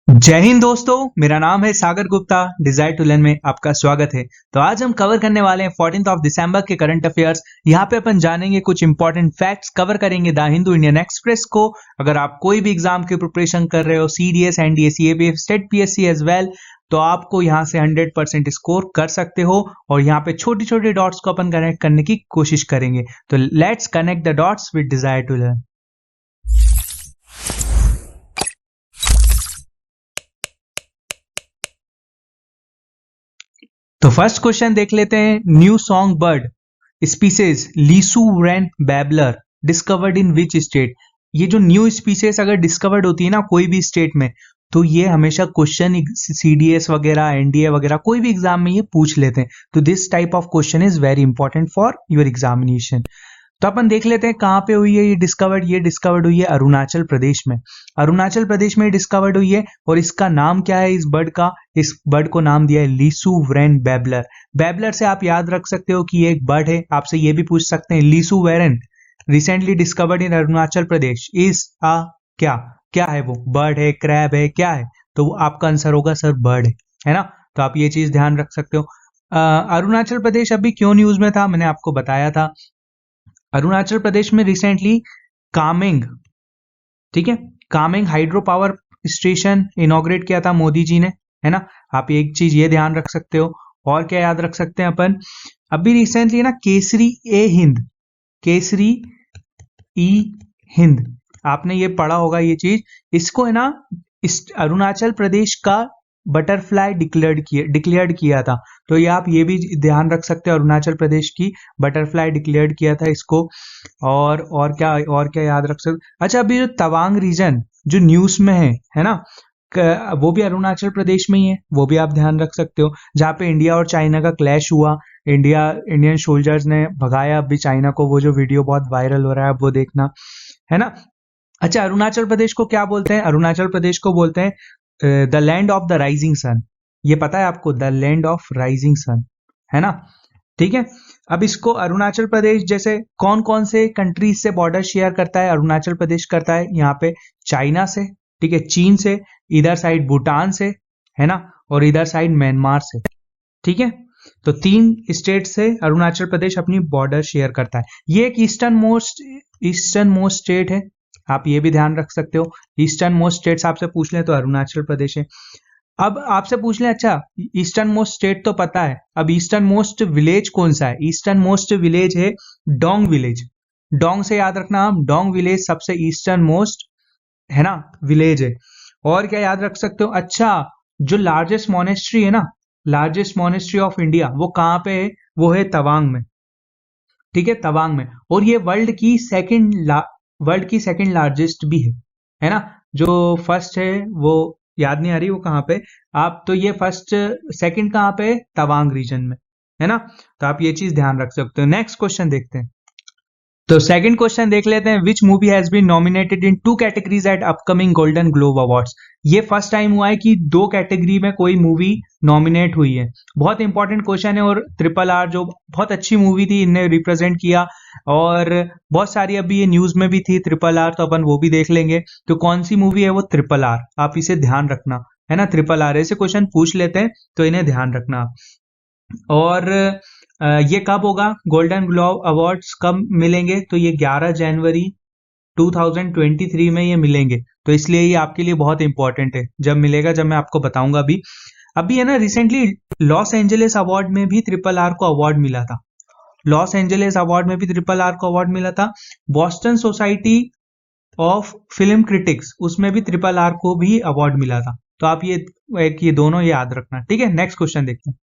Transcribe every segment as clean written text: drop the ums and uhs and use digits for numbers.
जय हिंद दोस्तों, मेरा नाम है सागर गुप्ता। डिजायर टू लर्न में आपका स्वागत है। तो आज हम कवर करने वाले हैं 14 ऑफ दिसंबर के करंट अफेयर्स। यहाँ पे अपन जानेंगे कुछ इंपॉर्टेंट फैक्ट्स, कवर करेंगे द हिंदू इंडियन एक्सप्रेस को। अगर आप कोई भी एग्जाम की प्रिपरेशन कर रहे हो, CDS, NDA, CAPF, state, PSC as well, तो आपको यहाँ से 100% स्कोर कर सकते हो। और यहाँ पे छोटी छोटी डॉट्स को अपन कनेक्ट करने की कोशिश करेंगे। तो let's connect the dots with desire to learn. तो फर्स्ट क्वेश्चन देख लेते हैं। New song bird species Lisu wren babbler discovered in which state. ये जो न्यू स्पीसीज अगर डिस्कवर्ड होती है ना कोई भी स्टेट में, तो ये हमेशा क्वेश्चन सीडीएस वगैरह, एनडीए वगैरह कोई भी एग्जाम में ये पूछ लेते हैं। तो this type of question is very important for your examination. तो अपन देख लेते हैं कहाँ पे हुई है ये डिस्कवर्ड। ये डिस्कवर्ड हुई है अरुणाचल प्रदेश में। अरुणाचल प्रदेश में डिस्कवर्ड हुई है। और इसका नाम क्या है इस बर्ड का? इस बर्ड को नाम दिया है लीसू वेरन बैबलर। बैबलर से आप याद रख सकते हो कि ये एक बर्ड है। आपसे ये भी पूछ सकते हैं Lisu wren recently discovered in Arunachal Pradesh is आ क्या? क्या है वो? बर्ड है, क्रैब है, क्या है? तो आपका आंसर होगा सर बर्ड है ना। तो आप ये चीज ध्यान रख सकते हो। अरुणाचल प्रदेश अभी क्यों न्यूज में था, मैंने आपको बताया था। अरुणाचल प्रदेश में रिसेंटली कामेंग, ठीक है, Kameng hydro power station inaugurate किया था मोदी जी ने, है ना। आप एक चीज ये ध्यान रख सकते हो। और क्या याद रख सकते हैं अपन? अभी रिसेंटली ना केसरी ए हिंद, केसरी ई हिंद, आपने ये पढ़ा होगा ये चीज। इसको है ना इस अरुणाचल प्रदेश का बटरफ्लाई डिक्लेयर्ड किया था। तो ये आप ये भी ध्यान रख सकते हो, अरुणाचल प्रदेश की बटरफ्लाई डिक्लेयर्ड किया था इसको। और क्या याद रख सकते? अच्छा, अभी जो तवांग रीजन जो न्यूज में है ना, वो भी अरुणाचल प्रदेश में ही है। वो भी आप ध्यान रख सकते हो, जहाँ पे इंडिया और चाइना का क्लैश हुआ। इंडियन सोल्जर्स ने भगाया अभी चाइना को। वो जो वीडियो बहुत वायरल हो रहा है, आप वो देखना, है ना। अच्छा, अरुणाचल प्रदेश को क्या बोलते हैं? अरुणाचल प्रदेश को बोलते हैं the land of the rising sun. ये पता है आपको? The land of rising sun, है ना। ठीक है। अब इसको अरुणाचल प्रदेश जैसे कौन कौन से कंट्रीज से बॉर्डर शेयर करता है? अरुणाचल प्रदेश करता है यहाँ पे चाइना से, ठीक है, चीन से, इधर साइड भूटान से, है ना, और इधर साइड म्यांमार से, ठीक है। तो 3 स्टेट से अरुणाचल प्रदेश अपनी बॉर्डर शेयर करता है। ये एक ईस्टर्न मोस्ट स्टेट है। आप ये भी ध्यान रख सकते हो। ईस्टर्न मोस्ट स्टेट्स आपसे पूछ लें तो अरुणाचल प्रदेश है। अब आपसे पूछ लें, अच्छा ईस्टर्न मोस्ट स्टेट तो पता है, अब ईस्टर्न मोस्ट विलेज कौन सा है? ईस्टर्न मोस्ट विलेज है डोंग विलेज। डोंग से याद रखना, आप डोंग विलेज सबसे ईस्टर्न मोस्ट, है ना, विलेज है। और क्या याद रख सकते हो? अच्छा, जो लार्जेस्ट मोनेस्ट्री है ना, लार्जेस्ट मोनेस्ट्री ऑफ इंडिया, वो कहाँ पे है? वो है तवांग में, ठीक है, तवांग में। और ये वर्ल्ड की सेकंड लार्जेस्ट भी है ना। जो फर्स्ट है वो याद नहीं आ रही वो कहाँ पे। आप तो ये फर्स्ट सेकंड कहाँ पे है? तवांग रीजन में, है ना। तो आप ये चीज ध्यान रख सकते हो। नेक्स्ट क्वेश्चन देखते हैं। तो सेकंड क्वेश्चन देख लेते हैं। Which movie has been nominated in 2 categories at upcoming Golden Globe Awards. ये फर्स्ट टाइम हुआ है कि 2 कैटेगरी में कोई मूवी नॉमिनेट हुई है। बहुत इंपॉर्टेंट क्वेश्चन है। और ट्रिपल आर जो बहुत अच्छी मूवी थी, इनने रिप्रेजेंट किया। और बहुत सारी अभी ये न्यूज में भी थी ट्रिपल आर, तो अपन वो भी देख लेंगे। तो कौन सी मूवी है वो? Triple R. आप इसे ध्यान रखना, है ना। ट्रिपल आर ऐसे क्वेश्चन पूछ लेते हैं, तो इन्हें ध्यान रखना। और ये कब होगा? गोल्डन ग्लोब अवार्ड्स कब मिलेंगे? तो ये 11 जनवरी 2023 में ये मिलेंगे। तो इसलिए ये आपके लिए बहुत इंपॉर्टेंट है। जब मिलेगा, जब मैं आपको बताऊंगा अभी। अभी है ना, रिसेंटली लॉस एंजलिस अवार्ड में भी ट्रिपल आर को अवार्ड मिला था। लॉस एंजलिस अवार्ड में भी ट्रिपल आर को अवार्ड मिला था। Boston society of film critics, उसमें भी ट्रिपल आर को भी अवार्ड मिला था। तो आप ये दोनों याद रखना, ठीक है। नेक्स्ट क्वेश्चन देखते हैं।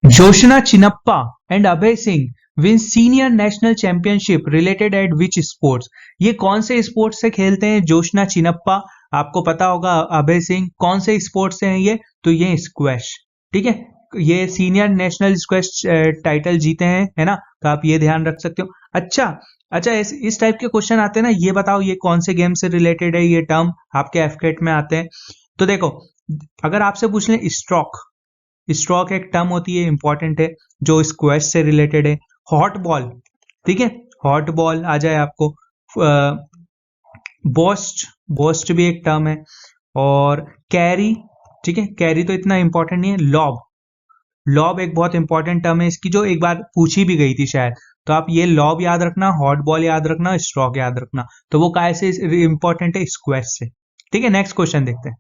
Joshna Chinappa and Abhay Singh win senior national championship related eight which sports. ये कौन से स्पोर्ट्स से खेलते हैं जोशना चिनप्पा? आपको पता होगा। अभय सिंह कौन से स्पोर्ट्स से हैं ये? तो ये स्क्वैश, ठीक है। ये सीनियर नेशनल स्क्वैश टाइटल जीते हैं, है ना। तो आप ये ध्यान रख सकते हो। अच्छा, इस टाइप के क्वेश्चन आते हैं ना, ये बताओ ये कौन से गेम से रिलेटेड है? ये टर्म आपके एफकेट में आते हैं। तो देखो, अगर आपसे पूछ लें स्ट्रोक, स्ट्रोक एक टर्म होती है, इंपॉर्टेंट है, जो स्क्वैश से रिलेटेड है। हॉट बॉल, ठीक है, हॉट बॉल आ जाए आपको। बोस्ट, बोस्ट भी एक टर्म है। और कैरी, ठीक है, कैरी तो इतना इंपॉर्टेंट नहीं है। लॉब, लॉब एक बहुत इंपॉर्टेंट टर्म है इसकी, जो एक बार पूछी भी गई थी शायद, तो आप ये लॉब याद रखना, हॉट बॉल याद रखना, स्ट्रोक याद रखना, तो वो काय से इंपॉर्टेंट है, स्क्वैश से। ठीक है, नेक्स्ट क्वेश्चन देखते हैं।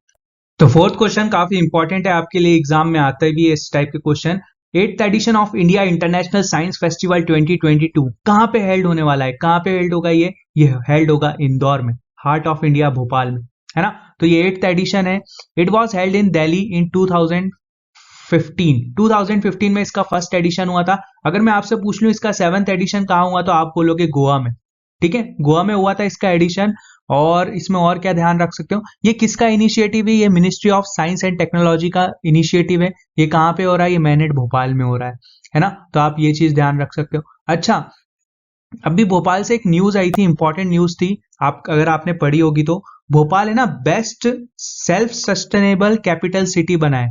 तो फोर्थ क्वेश्चन काफी इंपॉर्टेंट है आपके लिए, एग्जाम में आता है भी इस टाइप के question. 8th edition of India International Science Festival 2022 कहाँ पे हेल्ड होने वाला है, कहाँ पे हेल्ड होगा ये हेल्ड होगा इंदौर में, हार्ट ऑफ इंडिया भोपाल में, है ना। तो ये 8th एडिशन है। It was held in Delhi in 2015 में इसका फर्स्ट एडिशन हुआ था। अगर मैं आपसे पूछ लूं इसका 7th एडिशन कहाँ हुआ, तो आप बोलोगे गोवा में। ठीक है, गोवा में हुआ था इसका एडिशन। और इसमें और क्या ध्यान रख सकते हो, ये किसका इनिशिएटिव है, ये ministry of science and technology का इनिशिएटिव है। ये कहाँ पे हो रहा है, ये मैनेट भोपाल में हो रहा है ना। तो आप ये चीज ध्यान रख सकते हो। अच्छा, अभी भोपाल से एक न्यूज आई थी, इंपॉर्टेंट न्यूज थी, आप अगर आपने पढ़ी होगी तो। भोपाल है ना best self sustainable capital city बना है।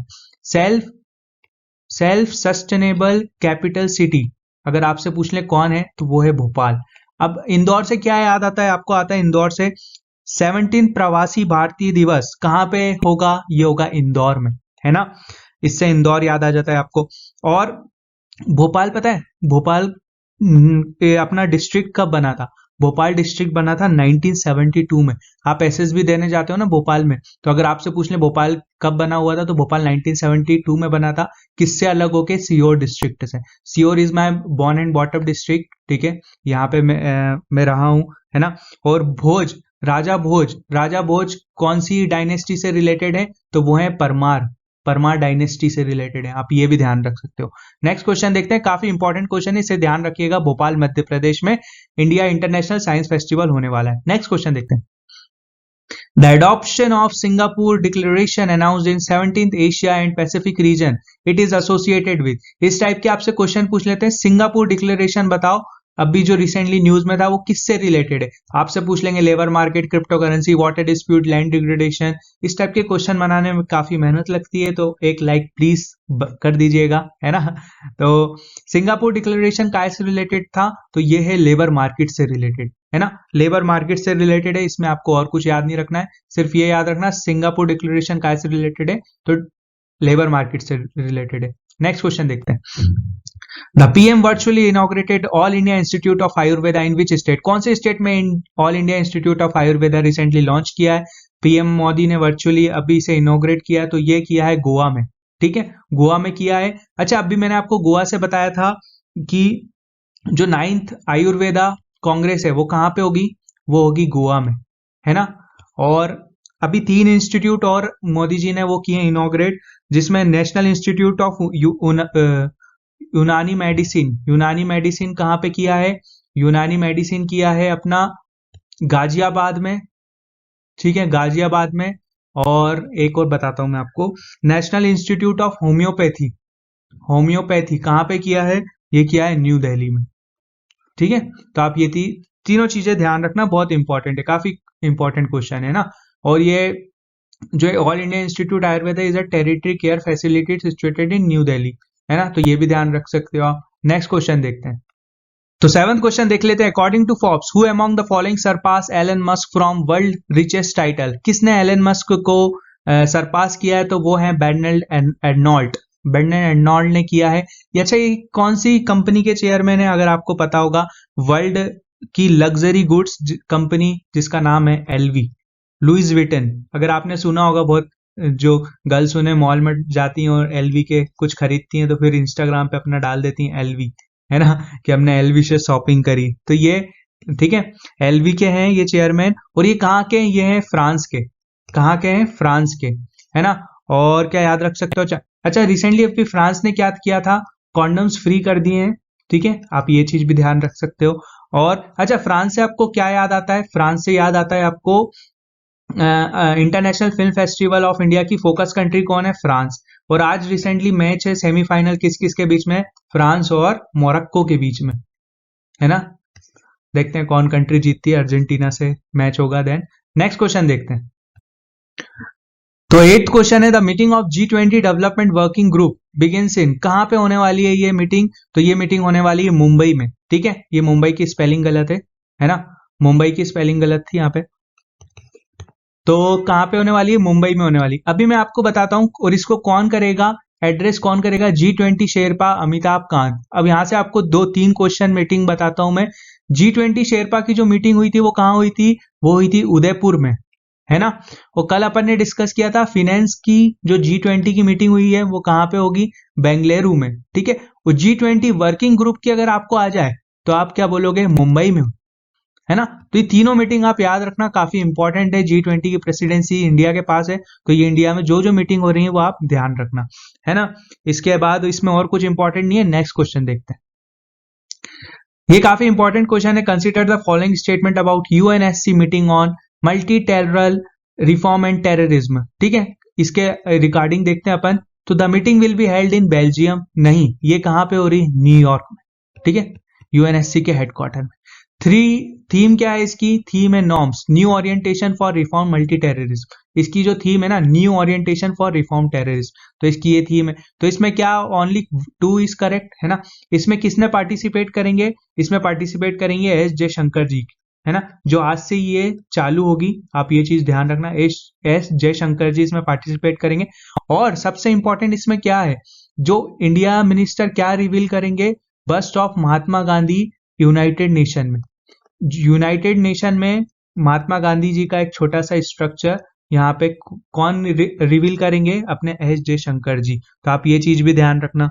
सेल्फ सस्टेनेबल कैपिटल सिटी अगर आपसे पूछ ले कौन है, तो वो है भोपाल। अब इंदौर से क्या याद आता है आपको, आता है इंदौर से 17 प्रवासी भारतीय दिवस कहाँ पे होगा, ये होगा इंदौर में, है ना। इससे इंदौर याद आ जाता है आपको। और भोपाल पता है, भोपाल ये अपना डिस्ट्रिक्ट कब बना था, भोपाल डिस्ट्रिक्ट बना था 1972 में। आप एसएसबी देने जाते हो ना भोपाल में, तो अगर आपसे पूछ ले भोपाल कब बना हुआ था, तो भोपाल 1972 में बना था। किससे अलग होके, सीहोर डिस्ट्रिक्ट से। Sehore is my born and brought up district, ठीक है, यहाँ पे मैं रहा हूँ, है ना। और भोज, राजा भोज कौन सी डायनेस्टी से रिलेटेड है, तो वो है परमार, परमार डायनेस्टी से रिलेटेड है। आप ये भी ध्यान रख सकते हो। नेक्स्ट क्वेश्चन देखते हैं, काफी इंपॉर्टेंट क्वेश्चन है, इसे ध्यान रखिएगा। भोपाल मध्य प्रदेश में इंडिया इंटरनेशनल साइंस फेस्टिवल होने वाला है। नेक्स्ट क्वेश्चन देखते हैं। The adoption of Singapore Declaration announced in 17th Asia and Pacific region it is associated with, इस टाइप के आपसे क्वेश्चन पूछ लेते हैं। सिंगापुर डिक्लेरेशन बताओ, अभी जो रिसेंटली न्यूज में था वो किससे रिलेटेड है। आपसे पूछ लेंगे labour market, crypto currency, water dispute, land degradation. इस टाइप के क्वेश्चन बनाने में काफी मेहनत लगती है, तो एक लाइक प्लीज कर दीजिएगा, है ना। तो सिंगापुर डिक्लेरेशन काय से रिलेटेड था, तो ये है लेबर मार्केट से रिलेटेड, है ना। लेबर मार्केट से रिलेटेड है, इसमें आपको और कुछ याद नहीं रखना है, सिर्फ ये याद रखना सिंगापुर डिक्लेरेशन काय से रिलेटेड है, तो लेबर मार्केट से रिलेटेड है। नेक्स्ट क्वेश्चन देखते हैं। The PM virtually inaugurated all India institute of Ayurveda in which state, कौन से स्टेट में all India institute of Ayurveda recently launch किया है। पीएम मोदी ने वर्चुअली अभी इसे इनॉग्रेट किया है, तो ये किया है गोवा में, ठीक है, गोवा में किया है। अच्छा, अभी मैंने आपको गोवा से बताया था कि जो 9th आयुर्वेदा कांग्रेस है वो कहाँ पे होगी, वो होगी गोवा में, है ना। और अभी 3 इंस्टीट्यूट और मोदी जी ने वो किए इनॉग्रेट, जिसमें नेशनल इंस्टीट्यूट ऑफ यूनानी मेडिसिन कहाँ पे किया है, यूनानी मेडिसिन किया है अपना गाजियाबाद में, ठीक है, गाजियाबाद में। और एक और बताता हूं मैं आपको, नेशनल इंस्टीट्यूट ऑफ होम्योपैथी कहाँ पे किया है, ये किया है न्यू दिल्ली में, ठीक है। तो आप ये तीनों चीजें ध्यान रखना, बहुत इंपॉर्टेंट है, काफी इंपॉर्टेंट क्वेश्चन है ना। और ये जो all India institute Ayurveda is a territory care facility situated in new Delhi, है ना, तो ये भी ध्यान रख सकते हो आप। नेक्स्ट क्वेश्चन देखते हैं। तो 7th क्वेश्चन देख लेते हैं। According to Forbes who among the following surpass Elon Musk from world richest title, किसने एलन मस्क को सरपास किया है, तो वो है बेर्नार्ड एर्नॉल्ट, बेर्नार्ड एर्नॉल्ट ने किया है। अच्छा, ये कौन सी कंपनी के चेयरमैन है, अगर आपको पता होगा, वर्ल्ड की लग्जरी गुड्स कंपनी जिसका नाम है एलवी, लुइस विटन। अगर आपने सुना होगा, बहुत जो गर्ल्स उन्हें मॉल में जाती हैं और एलवी के कुछ खरीदती हैं, तो फिर इंस्टाग्राम पे अपना डाल देती हैं एलवी, है ना, कि हमने एलवी से शॉपिंग करी। तो ये ठीक है, एलवी के हैं ये चेयरमैन। और ये कहाँ के हैं, ये हैं फ्रांस के, कहाँ के हैं, फ्रांस के, है ना। और क्या याद रख सकते हो, अच्छा रिसेंटली अभी फ्रांस ने क्या किया था, कॉन्डम्स फ्री कर दिए हैं, ठीक है, आप ये चीज भी ध्यान रख सकते हो। और अच्छा, फ्रांस से आपको क्या याद आता है, फ्रांस से याद आता है आपको international film festival of India की फोकस कंट्री कौन है, फ्रांस। और आज रिसेंटली मैच है सेमीफाइनल, किस किस के बीच में, फ्रांस और मोरक्को के बीच में, है ना। देखते हैं कौन कंट्री जीतती है, अर्जेंटीना से मैच होगा देन। नेक्स्ट क्वेश्चन देखते हैं। तो 8th क्वेश्चन है, the meeting of G20 development working group begins in, कहां पे होने वाली है ये मीटिंग, तो ये मीटिंग होने वाली है मुंबई में, ठीक है। ये मुंबई की स्पेलिंग गलत है ना, मुंबई की स्पेलिंग गलत थी यहाँ पे, तो कहाँ पे होने वाली है? मुंबई में होने वाली। अभी मैं आपको बताता हूँ, और इसको कौन करेगा, एड्रेस कौन करेगा? G20 शेरपा अमिताभ कांत। अब यहाँ से आपको 2-3 क्वेश्चन मीटिंग बताता हूँ मैं। G20 शेरपा की जो मीटिंग हुई थी वो कहाँ हुई थी? वो हुई थी उदयपुर में, है ना। और कल अपन ने डिस्कस किया था फिनेंस की जो G20 की मीटिंग हुई है वो कहाँ पे होगी? बेंगलुरु में, ठीक है। और G20 वर्किंग ग्रुप की अगर आपको आ जाए तो आप क्या बोलोगे? मुंबई में, है ना। तो ये तीनों मीटिंग आप याद रखना, काफी इंपॉर्टेंट है। G20 की प्रेसिडेंसी इंडिया के पास है, तो ये इंडिया में जो जो मीटिंग हो रही है वो आप ध्यान रखना, है ना। इसके बाद इसमें और कुछ इंपॉर्टेंट नहीं है। नेक्स्ट क्वेश्चन देखते हैं। ये काफी इंपॉर्टेंट क्वेश्चन है। Consider the following statement about UNSC meeting on multilateral reform and terrorism, ठीक है। इसके रिगार्डिंग देखते हैं अपन। तो the meeting will be held in Belgium, नहीं, ये कहाँ पे हो रही? न्यूयॉर्क में, ठीक है, यूएनएससी के हेडक्वार्टर में। थ्री थीम क्या है इसकी? थीम है norms, new orientation for reform multi terrorism. इसकी जो थीम है ना, new orientation for reform terrorism, तो इसकी ये थीम है। तो इसमें क्या ओनली 2 इज करेक्ट, है ना। इसमें किसने पार्टिसिपेट करेंगे? इसमें पार्टिसिपेट करेंगे एस जयशंकर जी, है ना। जो आज से ये चालू होगी, आप ये चीज ध्यान रखना, एस जयशंकर जी इसमें पार्टिसिपेट करेंगे। और सबसे इंपॉर्टेंट इसमें क्या है? जो इंडिया मिनिस्टर क्या रिवील करेंगे? Bust of Mahatma Gandhi United Nation में। यूनाइटेड नेशन में महात्मा गांधी जी का एक छोटा सा स्ट्रक्चर यहाँ पे कौन रिवील करेंगे? अपने एस जयशंकर जी। तो आप ये चीज भी ध्यान रखना।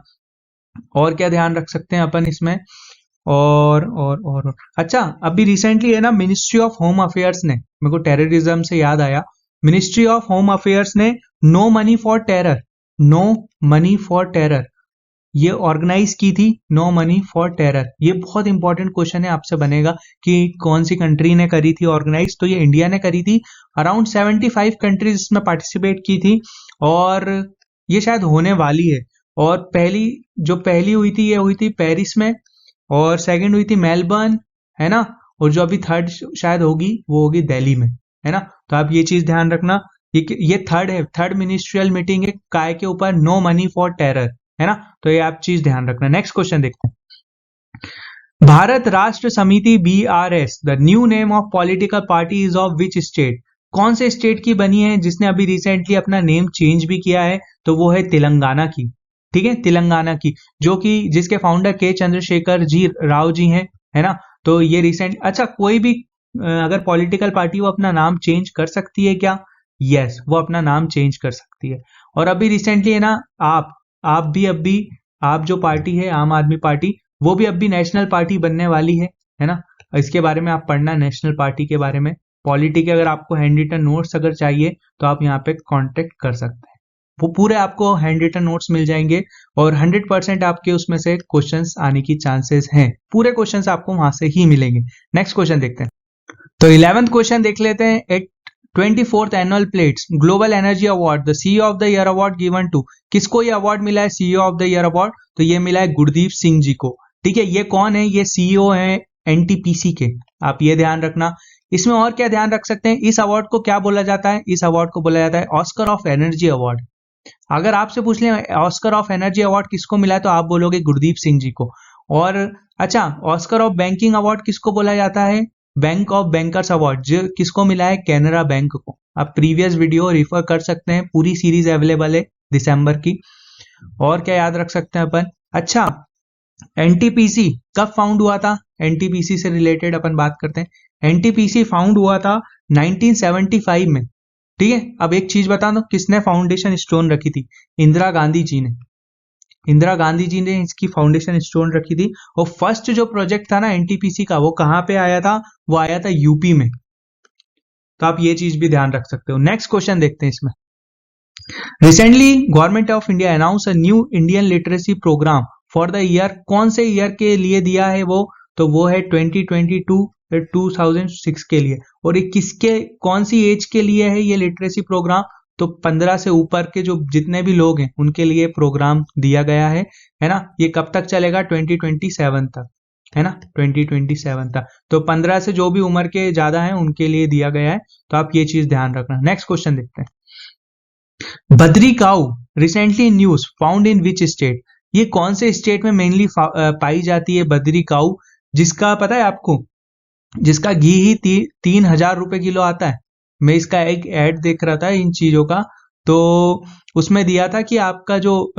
और क्या ध्यान रख सकते हैं अपन इसमें? और अच्छा, अभी रिसेंटली है ना, मिनिस्ट्री ऑफ होम अफेयर्स ने, मेरे को टेररिज्म से याद आया, मिनिस्ट्री ऑफ होम अफेयर्स ने no money for terror, no money for terror ये ऑर्गेनाइज की थी। नो मनी फॉर टेरर, ये बहुत इंपॉर्टेंट क्वेश्चन है, आपसे बनेगा कि कौन सी कंट्री ने करी थी ऑर्गेनाइज? तो ये इंडिया ने करी थी। अराउंड 75 कंट्रीज इसमें पार्टिसिपेट की थी, और ये शायद होने वाली है। और पहली हुई थी ये हुई थी पेरिस में, और सेकंड हुई थी मेलबर्न, है ना। और जो अभी थर्ड शायद होगी वो होगी दिल्ली में, है ना। तो आप ये चीज ध्यान रखना, ये थर्ड है, थर्ड मिनिस्ट्रियल मीटिंग है, काय के ऊपर? नो मनी फॉर टेरर, है ना। तो ये आप चीज ध्यान रखना। नेक्स्ट क्वेश्चन देखते हैं। भारत राष्ट्र समिति BRS, the new name of political party is of which state? कौन से स्टेट की बनी है जिसने अभी रिसेंटली अपना नेम चेंज भी किया है? तो वो है तेलंगाना की, ठीक है, तेलंगाना की, जो कि जिसके फाउंडर के चंद्रशेखर जी राव जी हैं, है ना। तो ये रिसेंट, अच्छा, कोई भी अगर पॉलिटिकल पार्टी वो अपना नाम चेंज कर सकती है क्या? यस, वो अपना नाम चेंज कर सकती है। और अभी रिसेंटली है ना, आप भी अभी, आप जो पार्टी है आम आदमी पार्टी, वो भी अभी नेशनल पार्टी बनने वाली है ना। इसके बारे में आप पढ़ना, नेशनल पार्टी के बारे में। पॉलिटी के अगर आपको हैंड रिटन नोट्स अगर चाहिए तो आप यहाँ पे कांटेक्ट कर सकते हैं, वो पूरे आपको हैंड रिटन नोट्स मिल जाएंगे, और 100% आपके उसमें से क्वेश्चंस आने की चांसेस हैं। पूरे क्वेश्चंस आपको वहां से ही मिलेंगे। नेक्स्ट क्वेश्चन देखते हैं। तो 11th क्वेश्चन देख लेते हैं। At 24th annual Platts Global Energy Award, the CEO of the year award given to, किसको ये अवार्ड मिला है CEO of the year award? तो ये मिला है गुरदीप सिंह जी को, ठीक है। ये कौन है? ये सीईओ है एनटीपीसी के, आप ये ध्यान रखना। इसमें और क्या ध्यान रख सकते हैं? इस अवार्ड को क्या बोला जाता है? इस अवार्ड को बोला जाता है ऑस्कर ऑफ एनर्जी अवार्ड। अगर आपसे पूछ ले ऑस्कर ऑफ एनर्जी अवार्ड किसको मिला है, तो आप बोलोगे गुरदीप सिंह जी को। और अच्छा, ऑस्कर ऑफ बैंकिंग अवार्ड किसको बोला जाता है? बैंक ऑफ बैंकर्स अवार्ड जो किसको मिला है? कैनरा बैंक को। आप प्रीवियस वीडियो रिफर कर सकते हैं, पूरी सीरीज अवेलेबल है दिसंबर की। और क्या याद रख सकते हैं अपन? अच्छा, एनटीपीसी कब फाउंड हुआ था? एनटीपीसी से रिलेटेड अपन बात करते हैं। एनटीपीसी फाउंड हुआ था 1975 में, ठीक है। अब एक चीज बता दो, किसने फाउंडेशन स्टोन रखी थी? इंदिरा गांधी जी ने। इंदिरा गांधी जी ने इसकी फाउंडेशन स्टोन रखी थी। और फर्स्ट जो प्रोजेक्ट था ना एनटीपीसी का, वो कहां पे आया था? वो आया था यूपी में। तो आप ये चीज भी ध्यान रख सकते हो। नेक्स्ट क्वेश्चन देखते हैं इसमें। Recently Government of India announce a new Indian literacy programme for the year, कौन से ईयर के लिए दिया है वो? तो वो है 2022 2006 के लिए। और ये किसके, कौन सी एज के लिए है ये लिटरेसी प्रोग्राम? तो 15 से ऊपर के जो जितने भी लोग हैं उनके लिए प्रोग्राम दिया गया है ना। ये कब तक चलेगा? 2027 तक, है ना, 2027 तक। तो 15 से जो भी उम्र के ज्यादा हैं उनके लिए दिया गया है। तो आप ये चीज ध्यान रखना। नेक्स्ट क्वेश्चन देखते हैं। Badri cow recently news found in which state? ये कौन से स्टेट में मेनली पाई जाती है बद्री काऊ? जिसका पता है आपको, जिसका घी ही 3,000 रुपए किलो आता है, मैं इसका एक ऐड देख रहा था इन चीजों का, तो उसमें दिया था कि आपका जो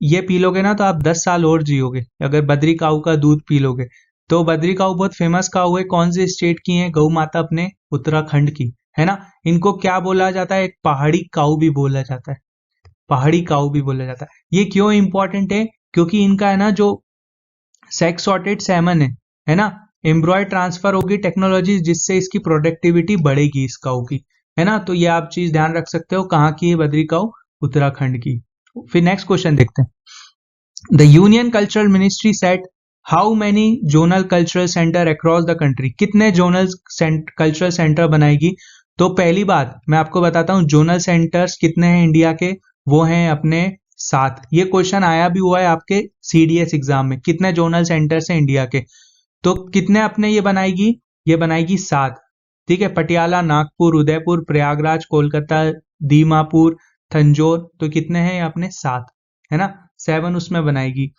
ये पी लोगे ना तो आप 10 साल और जियोगे अगर बद्री काऊ का दूध पी लोगे। तो बद्री काऊ बहुत फेमस काऊ है, कौन से स्टेट की है गौ माता? अपने उत्तराखंड की, है ना। इनको क्या बोला जाता है? एक पहाड़ी काऊ भी बोला जाता है, पहाड़ी काऊ भी बोला जाता है। ये क्यों इंपॉर्टेंट है? क्योंकि इनका है ना जो सेक्स सॉर्टेड सैमन है ना, एम्ब्रॉयड ट्रांसफर होगी टेक्नोलॉजी, जिससे इसकी प्रोडक्टिविटी बढ़ेगी इस काऊ की, है ना। तो ये आप चीज ध्यान रख सकते हो। कहाँ की है बद्री काऊ? उत्तराखंड की। फिर नेक्स्ट क्वेश्चन देखते हैं। The union cultural ministry set how many zonal cultural centre across the country? कितने जोनल कल्चरल सेंटर बनाएगी? तो पहली बात मैं आपको बताता हूँ, जोनल सेंटर्स कितने हैं इंडिया के? वो हैं अपने 7। ये क्वेश्चन आया भी हुआ है आपके CDS एग्जाम में, कितने जोनल सेंटर्स हैं इंडिया के? तो कितने अपने ये बनाएगी? ये बनाएगी 7, ठीक है। पटियाला, नागपुर, उदयपुर, प्रयागराज, कोलकाता, दीमापुर, तंजौर, तो कितने हैं अपने? 7, है ना। 7 उसमें बनाएगी,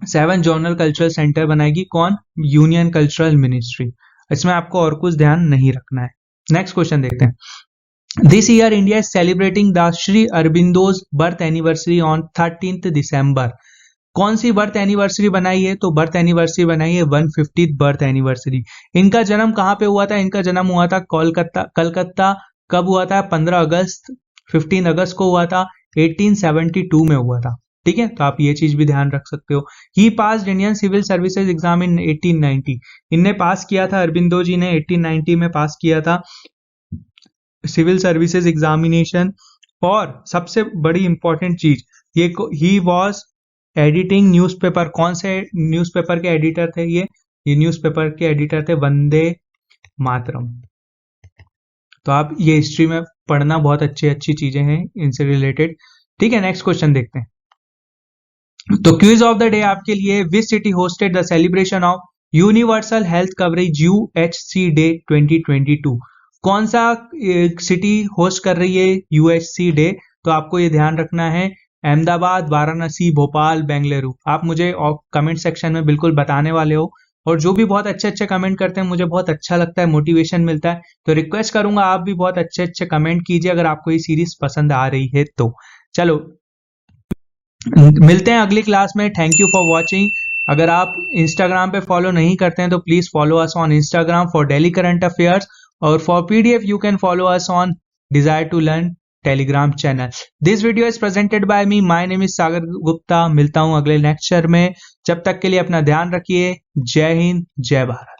7 जोनल कल्चरल सेंटर बनाएगी। कौन? Union cultural ministry. इसमें आपको और कुछ ध्यान नहीं रखना है। नेक्स्ट क्वेश्चन देखते हैं। This year India is celebrating the Shri Aurobindo's birth anniversary on 13th दिसंबर। कौन सी बर्थ एनिवर्सरी बनाई है? तो बर्थ एनिवर्सरी बनाई है 150th बर्थ एनिवर्सरी। इनका जन्म कहाँ पे हुआ था? इनका जन्म हुआ था कोलकाता, कलकत्ता। कब हुआ था? 15 अगस्त, 15 अगस्त को हुआ था, 1872 में हुआ था, ठीक है। तो आप ये चीज भी ध्यान रख सकते हो। He pass Indian civil services exam in 1890। इनने पास किया था, अरबिंदो जी ने 1890 में पास किया था सिविल सर्विसेज एग्जामिनेशन। और सबसे बड़ी इंपॉर्टेंट चीज, ये ही वॉज एडिटिंग न्यूज़पेपर। कौन से न्यूज़पेपर के एडिटर थे ये न्यूज़पेपर के एडिटर थे वंदे मातरम। तो आप ये हिस्ट्री में पढ़ना, बहुत अच्छी चीजें हैं इनसे रिलेटेड, ठीक है। नेक्स्ट क्वेश्चन देखते हैं। तो क्विज ऑफ द डे आपके लिए, which city hosted the celebration of universal health coverage UHC day 2022? कौन सा सिटी होस्ट कर रही है UHC डे? तो आपको ये ध्यान रखना है, अहमदाबाद, वाराणसी, भोपाल, बेंगलुरु। आप मुझे कमेंट सेक्शन में बिल्कुल बताने वाले हो, और जो भी बहुत अच्छे कमेंट करते हैं मुझे बहुत अच्छा लगता है, मोटिवेशन मिलता है। तो रिक्वेस्ट करूंगा आप भी बहुत अच्छे कमेंट कीजिए अगर आपको ये सीरीज पसंद आ रही है तो। चलो मिलते हैं अगली क्लास में। Thank you for watching. अगर आप इंस्टाग्राम पे फॉलो नहीं करते हैं तो please follow us on Instagram for daily current affairs, और for PDF you can follow us on desire to learn telegram channel. This video is presented by me, my name is Sagar Gupta. मिलता हूं अगले lecture में, जब तक के लिए अपना ध्यान रखिए। जय हिंद, जय भारत।